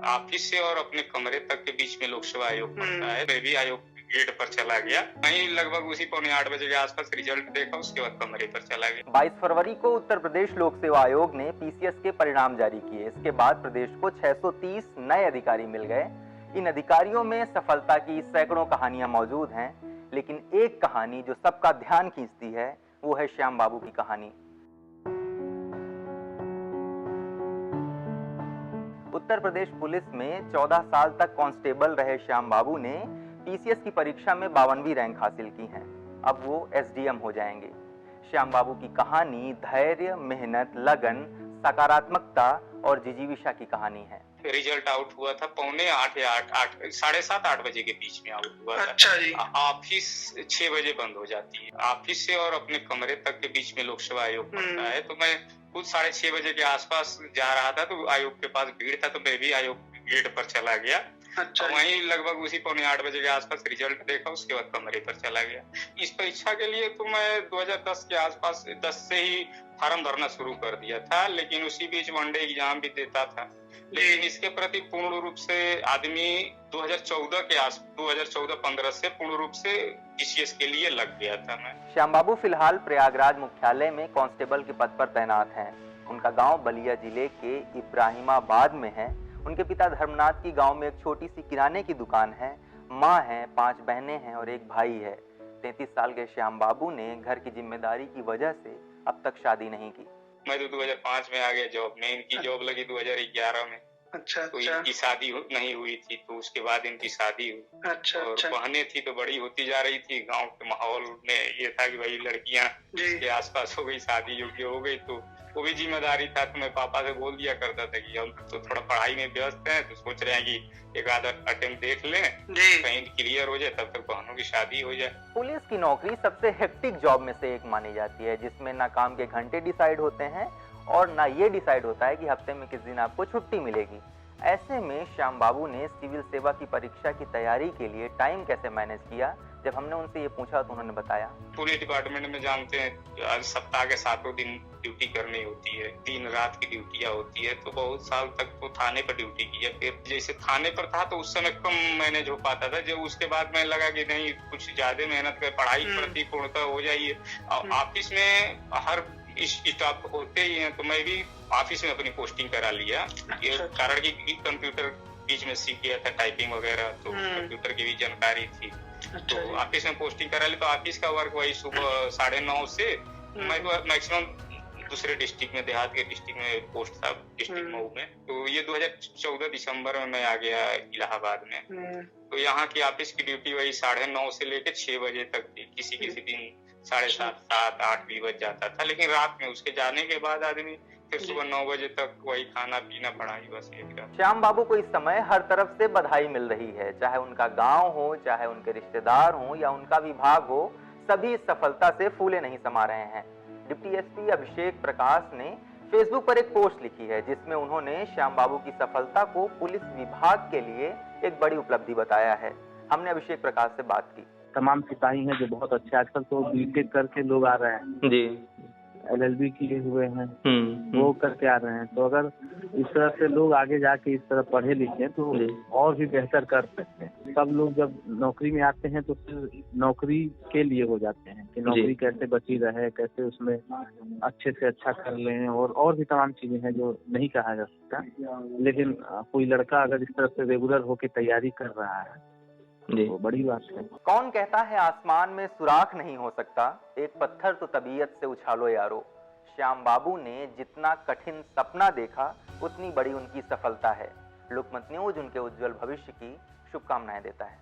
Office से और अपने कमरे तक के बीच में लोक सेवा आयोग पड़ता है। मैं भी आयोग गेट पर चला गया, वहीं लगभग उसी 7:45 बजे के आसपास रिजल्ट देखा, उसके बाद कमरे पर चला गया। 22 फरवरी को उत्तर प्रदेश लोक सेवा आयोग ने पीसीएस के परिणाम जारी किए। इसके बाद प्रदेश को 630 नए अधिकारी मिल गए। इन अधिकारियों में सफलता की सैकड़ों कहानियां मौजूद हैं, लेकिन एक कहानी जो सबका ध्यान खींचती है वो है श्याम बाबू की कहानी। उत्तर प्रदेश पुलिस में 14 साल तक कांस्टेबल रहे श्याम बाबू ने पीसीएस की परीक्षा में 52वीं रैंक हासिल की है। अब वो एसडीएम हो जाएंगे। श्याम बाबू की कहानी धैर्य, मेहनत, लगन, सकारात्मकता और जिजीविषा की कहानी है। रिजल्ट आउट हुआ था 7:45 या 7:30 बजे के बीच में आउट हुआ था। अच्छा जी। ऑफिस 6 बजे बंद हो जाती है। ऑफिस से और अपने कमरे तक के बीच में लोक सेवा आयोग पड़ता है। तो मैं खुद 6:30 बजे के आसपास जा रहा था, तो आयोग के पास भीड़ था, तो मैं भी आयोग गेट पर चला गया। अच्छा। वहीं लगभग उसी 7:45 बजे के आसपास रिजल्ट देखा, उसके बाद कमरे पर चला गया। इस परीक्षा के लिए तो मैं 2010 के आसपास 10 से ही फॉर्म भरना शुरू कर दिया था, लेकिन उसी बीच वनडे एग्जाम भी देता था। लेकिन इसके प्रति पूर्ण रूप से आदमी 2014-15 से पूर्ण रूप से पीसीएस के लिए लग गया था मैं। श्याम बाबू फिलहाल प्रयागराज मुख्यालय में कांस्टेबल के पद पर तैनात हैं। उनका गांव बलिया जिले के इब्राहिमाबाद में है। उनके पिता धर्मनाथ की गांव में एक छोटी सी किराने की दुकान है। माँ है, 5 बहनें हैं और एक भाई है। 33 साल के श्याम बाबू ने घर की जिम्मेदारी की वजह से अब तक शादी नहीं की। मैं तो 2005 में आ गया जॉब में। इनकी जॉब लगी 2011 में। अच्छा। तो इनकी शादी नहीं हुई थी, तो उसके बाद इनकी शादी हुई। अच्छा। और बहनें थी तो बड़ी होती जा रही थी। गांव के माहौल में ये था कि भाई लड़कियां के आसपास हो गई, शादी योग्य हो गई, तो वो भी जिम्मेदारी था। तो मैं पापा से बोल दिया करता था कि हम तो थोड़ा पढ़ाई में व्यस्त हैं, तो सोच रहे हैं कि एक आधा अटेम्प्ट देख लें, कहीं क्लियर हो जाए, तब तक बहनों की शादी हो जाए। पुलिस की नौकरी सबसे हेक्टिक जॉब में से एक मानी जाती है, जिसमें ना काम के घंटे डिसाइड होते हैं और ना ये डिसाइड होता है कि हफ्ते में किस दिन आपको छुट्टी मिलेगी। ऐसे में श्याम बाबू ने सिविल सेवा की परीक्षा की तैयारी के लिए टाइम कैसे मैनेज किया, जब हमने उनसे ये पूछा तो उन्होंने बताया। पुलिस डिपार्टमेंट में जानते हैं आज सप्ताह के 7 दिन ड्यूटी करनी होती है, दिन रात की ड्यूटियां होती है। तो बहुत साल तक तो थाने पर ड्यूटी की है। फिर जैसे थाने पर था तो उस समय कम मैनेज हो पाता था। जब उसके बाद मैं लगा कि नहीं, कुछ ज्यादा मेहनत कर, पढ़ाई प्रति पूर्णता हो जाइए। ऑफिस में हर स्टाफ होते ही हैं, तो मैं भी ऑफिस में अपनी पोस्टिंग करा लिया। कारण की कंप्यूटर बीच में सीख गया था, टाइपिंग वगैरह, तो कंप्यूटर की भी जानकारी थी। तो ऑफिस में पोस्टिंग करा ली। तो ऑफिस का वर्क वही सुबह 9:30 से मैं तो मैक्सिमम दूसरे डिस्ट्रिक्ट में, देहात के डिस्ट्रिक्ट में पोस्ट था, डिस्ट्रिक्ट मऊ में। तो ये 2014 दिसंबर में मैं आ गया इलाहाबाद में। तो यहाँ की ऑफिस की ड्यूटी वही 9:30 से लेकर 6 बजे तक थी। किसी दिन 7:30, 7, 8 भी बज जाता था। लेकिन रात में उसके जाने के बाद आदमी फिर सुबह 9 बजे तक वही खाना पीना, पढ़ाई, बस यही था। श्याम बाबू को इस समय हर तरफ से बधाई मिल रही है, चाहे उनका गांव हो, चाहे उनके रिश्तेदार हो या उनका विभाग हो, सभी इस सफलता से फूले नहीं समा रहे हैं। डिप्टी एसपी अभिषेक प्रकाश ने फेसबुक पर एक पोस्ट लिखी है, जिसमें उन्होंने श्याम बाबू की सफलता को पुलिस विभाग के लिए एक बड़ी उपलब्धि बताया है। हमने अभिषेक प्रकाश से बात की। तमाम सिपाही हैं जो बहुत अच्छे, आजकल तो बीटेक करके लोग आ रहे हैं जी, एलएलबी किए हुए हैं, वो करके आ रहे हैं। तो अगर इस तरह से लोग आगे जाके इस तरह पढ़े लिखे तो और भी बेहतर कर सकते हैं। सब लोग जब नौकरी में आते हैं तो फिर नौकरी के लिए हो जाते हैं कि नौकरी कैसे बची रहे, कैसे उसमें अच्छे से अच्छा कर लें, और भी तमाम चीजें हैं जो नहीं कहा जा सकता। लेकिन कोई लड़का अगर इस तरह से रेगुलर होके तैयारी कर रहा है तो बड़ी बात है। कौन कहता है आसमान में सुराख नहीं हो सकता, एक पत्थर तो तबीयत से उछालो यारो। श्याम बाबू ने जितना कठिन सपना देखा, उतनी बड़ी उनकी सफलता है। लोकमत न्यूज उनके उज्जवल भविष्य की शुभकामनाएं देता है।